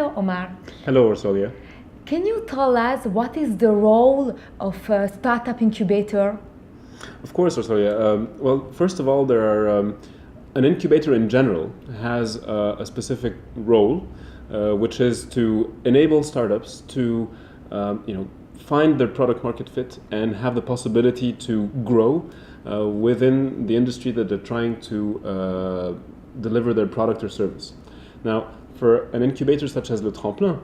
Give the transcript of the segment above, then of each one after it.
Hello, Omar. Hello, Rosalia. Can you tell us what is the role of a startup incubator? Of course, Rosalia. Well, first of all, there are an incubator in general has a specific role, which is to enable startups to, find their product market fit and have the possibility to grow within the industry that they're trying to deliver their product or service. Now, for an incubator such as Le Tremplin,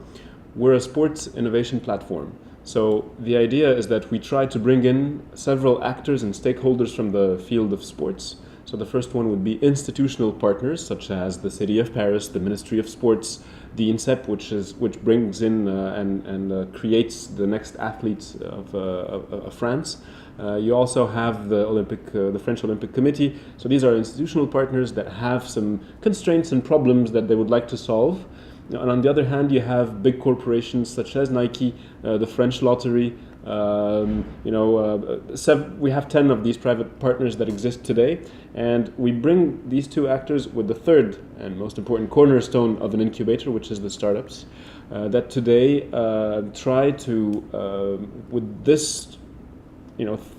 we're a sports innovation platform. So the idea is that we try to bring in several actors and stakeholders from the field of sports. So the first one would be institutional partners such as the City of Paris, the Ministry of Sports, the INSEP, which brings in and creates the next athletes of France. You also have the French Olympic Committee. So these are institutional partners that have some constraints and problems that they would like to solve. And on the other hand, you have big corporations such as Nike, the French Lottery. We have 10 of these private partners that exist today, and we bring these two actors with the third and most important cornerstone of an incubator, which is the startups, that today try to, with this,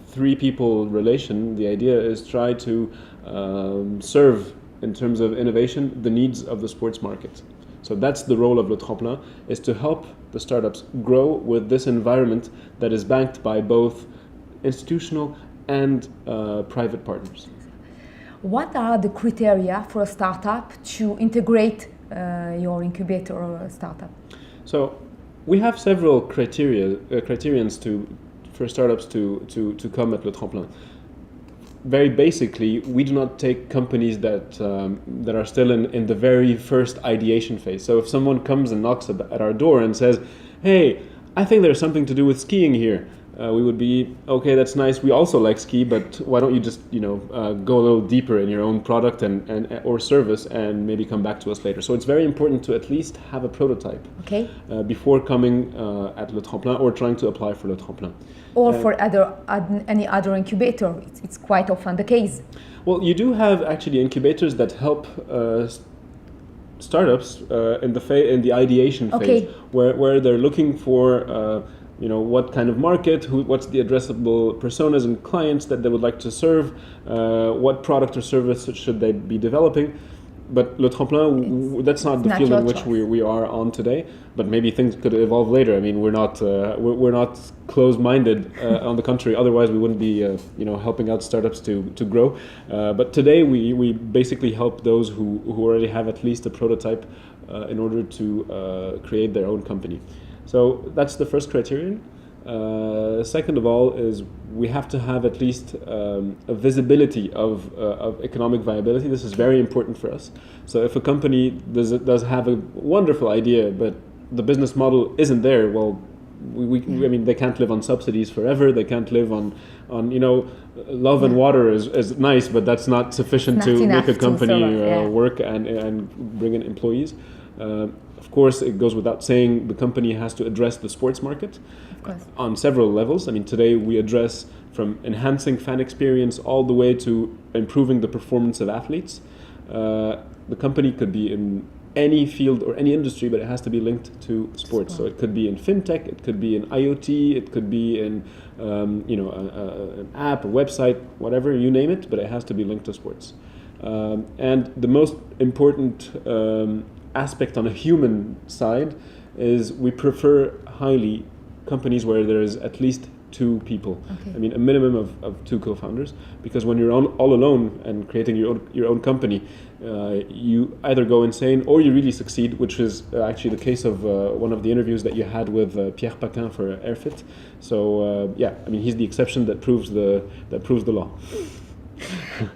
three people relation, the idea is try to serve in terms of innovation the needs of the sports market. So that's the role of Le Tremplin, is to help the startups grow with this environment that is backed by both institutional and private partners. What are the criteria for a startup to integrate your incubator or startup? So we have several criterions for startups to come at Le Tremplin. Very basically, we do not take companies that are still in the very first ideation phase. So if someone comes and knocks at our door and says, "Hey, I think there's something to do with skiing here," we would be, "Okay, that's nice. We also like ski, but why don't you just go a little deeper in your own product and or service and maybe come back to us later." So it's very important to at least have a prototype before coming at Le Tremplin or trying to apply for Le Tremplin. Or for any other incubator, it's quite often the case. Well, you do have actually incubators that help startups in the ideation phase, where they're looking for what kind of market, what's the addressable personas and clients that they would like to serve, what product or service should they be developing. But Le Tremplin, that's not the field in which we are on today. But maybe things could evolve later. I mean, we're not closed-minded. On the contrary, otherwise we wouldn't be helping out startups to grow. But today we basically help those who already have at least a prototype in order to create their own company. So that's the first criterion. Second of all is we have to have at least a visibility of economic viability. This is very important for us. So if a company does have a wonderful idea, but the business model isn't there, well, I mean, they can't live on subsidies forever. They can't live on love and water is nice, but that's not sufficient to make a company work and bring in employees. Of course, it goes without saying the company has to address the sports market on several levels. I mean, today we address from enhancing fan experience all the way to improving the performance of athletes. The company could be in any field or any industry, but it has to be linked to sports. So it could be in fintech, it could be in IoT, it could be in an app, a website, whatever, you name it, but it has to be linked to sports. And the most important aspect on a human side is we prefer highly companies where there is at least two people. I mean, a minimum of two co-founders, because when you're all alone and creating your own company, you either go insane or you really succeed, which is actually the case of one of the interviews that you had with Pierre Paquin for Airfit. So I mean, he's the exception that proves the law.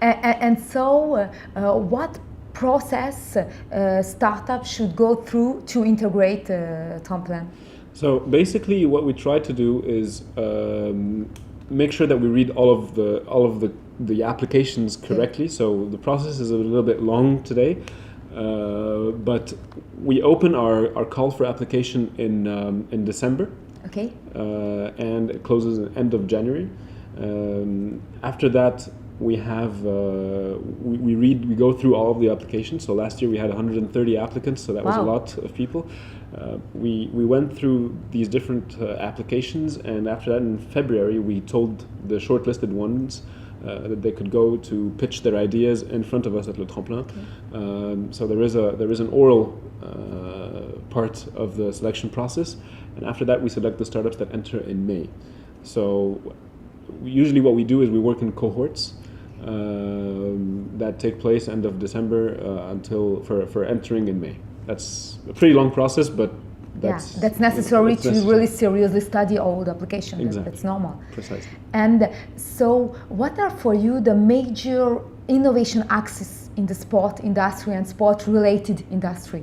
And so, what process startups should go through to integrate Tremplin? So basically, what we try to do is make sure that we read all of the applications correctly. So the process is a little bit long today, but we open our call for application in December. Okay. And it closes at the end of January. After that, we have we go through all of the applications. So last year we had 130 applicants, so that was a lot of people. We went through these different applications, and after that, in February, we told the shortlisted ones that they could go to pitch their ideas in front of us at Le Tremplin. Okay. So there is an oral part of the selection process, and after that, we select the startups that enter in May. So usually, what we do is we work in cohorts. That take place end of December until for entering in May. That's a pretty long process, but that's necessary to really seriously study all the applications. Exactly. That's normal. Precisely. And so, what are for you the major innovation axes in the sport industry and sport-related industry?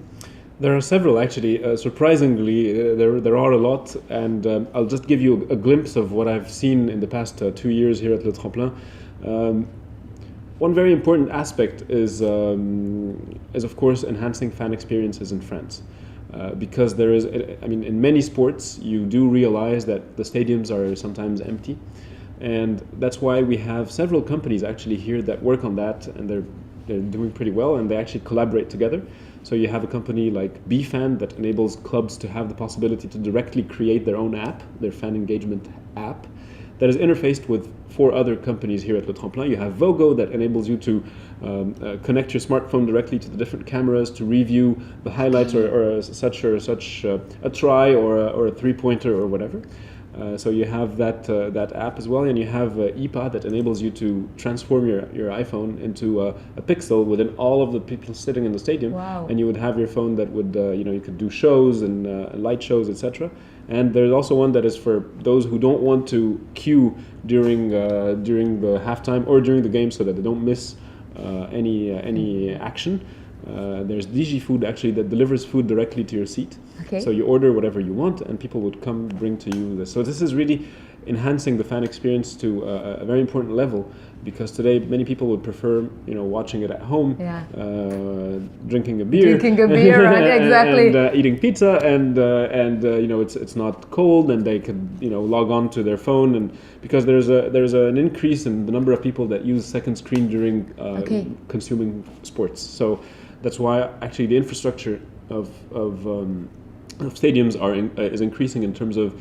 There are several, actually. Surprisingly, there are a lot, and I'll just give you a glimpse of what I've seen in the past 2 years here at Le Tremplin. One very important aspect is of course enhancing fan experiences in France, because there is, I mean, in many sports you do realize that the stadiums are sometimes empty, and that's why we have several companies actually here that work on that, and they're doing pretty well, and they actually collaborate together. So you have a company like BFan that enables clubs to have the possibility to directly create their own app, their fan engagement app, that is interfaced with 4 other companies here at Le Tremplin. You have Vogo that enables you to connect your smartphone directly to the different cameras to review the highlights or such a try or a three-pointer or whatever. So you have that app as well, and you have IPA that enables you to transform your iPhone into a pixel within all of the people sitting in the stadium. Wow. And you would have your phone that would you could do shows and light shows, etc. And there's also one that is for those who don't want to queue during the halftime or during the game, so that they don't miss any action. There's DigiFood actually that delivers food directly to your seat. Okay. So you order whatever you want, and people would come bring to you this. So this is really enhancing the fan experience to a very important level, because today many people would prefer watching it at home, drinking a beer, right? Exactly, and eating pizza, and it's not cold, and they could log on to their phone, and because there's an increase in the number of people that use second screen during consuming sports. So that's why actually the infrastructure of stadiums is increasing in terms of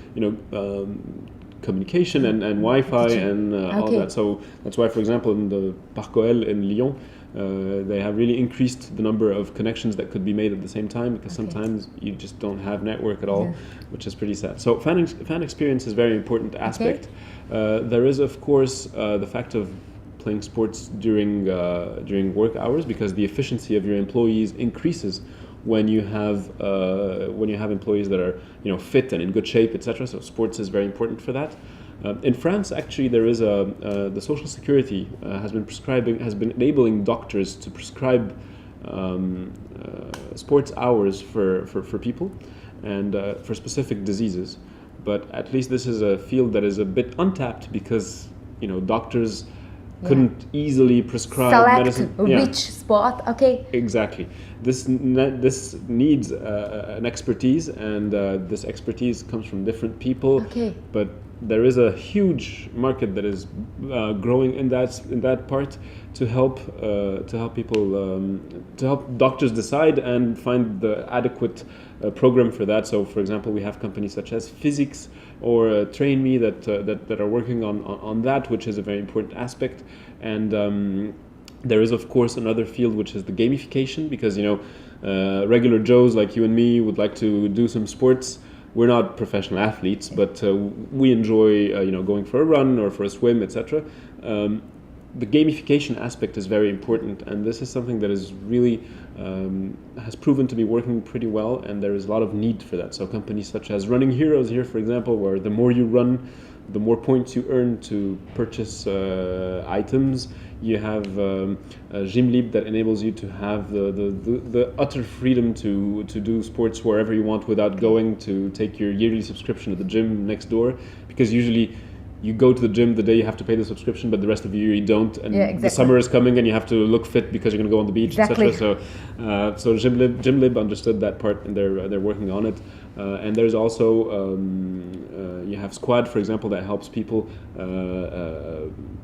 communication and Wi-Fi and all that. So that's why, for example, in the Parc OL in Lyon, they have really increased the number of connections that could be made at the same time, because sometimes you just don't have network at all, which is pretty sad. So fan experience is a very important aspect. There is, of course, the fact of playing sports during work hours, because the efficiency of your employees increases when you have employees that are fit and in good shape, etc. So sports is very important for that. In France, actually, there is the Social Security has been enabling doctors to prescribe sports hours for people and for specific diseases. But at least this is a field that is a bit untapped, because doctors couldn't easily prescribe medicine. Which sport? Okay. Exactly. This needs an expertise, and this expertise comes from different people. Okay. But there is a huge market that is growing in that part to help people to help doctors decide and find the adequate program for that. So, for example, we have companies such as Physics or Train Me that are working on that, which is a very important aspect. And there is, of course, another field, which is the gamification, because regular Joes like you and me would like to do some sports. We're not professional athletes, but we enjoy going for a run or for a swim, etc. The gamification aspect is very important, and this is something that is really has proven to be working pretty well, and there is a lot of need for that. So companies such as Running Heroes here, for example, where the more you run, the more points you earn to purchase items. You have Gymlib that enables you to have the utter freedom to do sports wherever you want without going to take your yearly subscription at the gym next door, because usually you go to the gym the day you have to pay the subscription, but the rest of the year you don't, and the summer is coming and you have to look fit because you're going to go on the beach, etc. So Gymlib understood that part, and they're working on it. And there's also you have Squad, for example, that helps people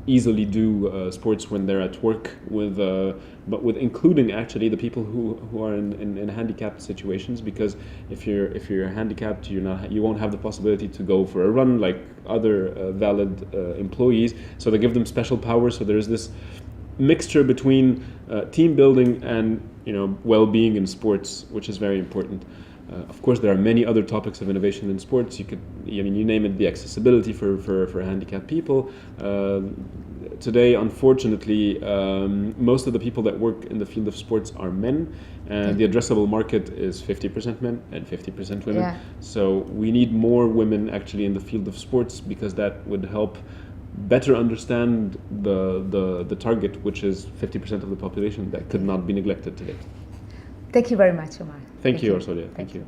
easily do sports when they're at work, but with including actually the people who are in handicapped situations, because if you're handicapped, you won't have the possibility to go for a run like other valid employees. So they give them special powers. So there's this mixture between team building and well-being in sports, which is very important. Of course, there are many other topics of innovation in sports. You name it, the accessibility for handicapped people. Today, unfortunately, most of the people that work in the field of sports are men, and the addressable market is 50% men and 50% women. Yeah. So we need more women actually in the field of sports, because that would help better understand the target, which is 50% of the population that could not be neglected today. Thank you very much, Omar. Thank you, Orsolya. Thank you.